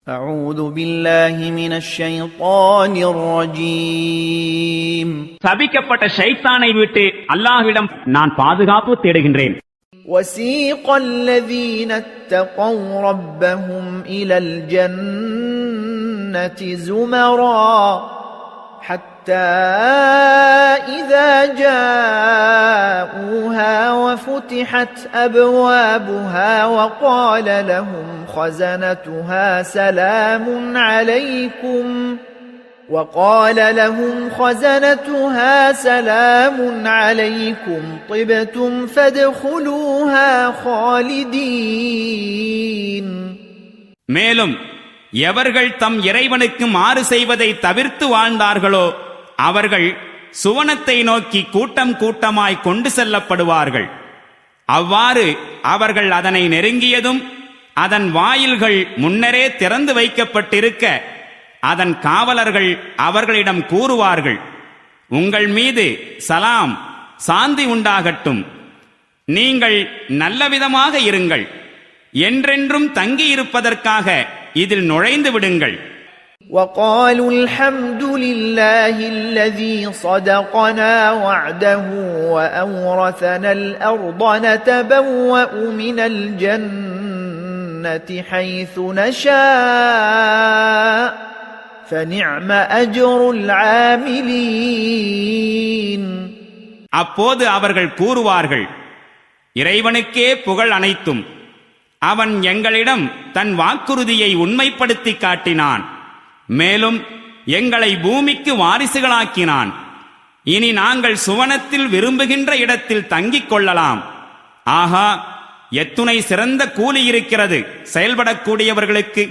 أعوذ بالله من الشيطان الرجيم சபிக்கப்பட்ட ஷைத்தானை விட்டு அல்லாஹ்விடம் நான் பாதுகாப்பு தேடுகின்றேன். وسيق الذين اتقوا ربهم إلى الجنة زمرا حتى إذا جاءوها وفتحت أبوابها وقال لهم خزنتها سلام عليكم طبتم فادخلوها خالدين. மேலும் எவர்கள் தம் இறைவனுக்கு மாறு செய்வதை தவிர்த்து வாழ்ந்தார்களோ அவர்கள் சுவனத்தை நோக்கி கூட்டம் கூட்டமாய் கொண்டு செல்லப்படுவார்கள். அவ்வாறு அவர்கள் அதனை நெருங்கியதும் அதன் வாயில்கள் முன்னரே திறந்து வைக்கப்பட்டிருக்க அதன் காவலர்கள் அவர்களிடம் கூறுவார்கள், உங்கள் மீது சலாம் சாந்தி உண்டாகட்டும், நீங்கள் நல்லவிதமாக இருங்கள், என்றென்றும் தங்கியிருப்பதற்காக இதில் நுழைந்து விடுங்கள். وقالوا الحمد لله الذي صدقنا وعده وأورثنا الأرض نتبوأ من الجنة حيث نشاء فنعم أجر العاملين. அப்போது அவர்கள் கூறுவார்கள், இறைவனுக்கே புகழ் அனைத்தும், அவன் எங்களிடம் தன் வாக்குறுதியை உண்மைப்படுத்தி காட்டினான், மேலும் எங்களை பூமிக்கு வாரிசுகளாக்கினான். இனி நாங்கள் சுவனத்தில் விரும்புகின்ற இடத்தில் தங்கிக் கொள்ளலாம். ஆஹா, எத்துணை சிறந்த கூலி இருக்கிறது செயல்படக்கூடியவர்களுக்கு.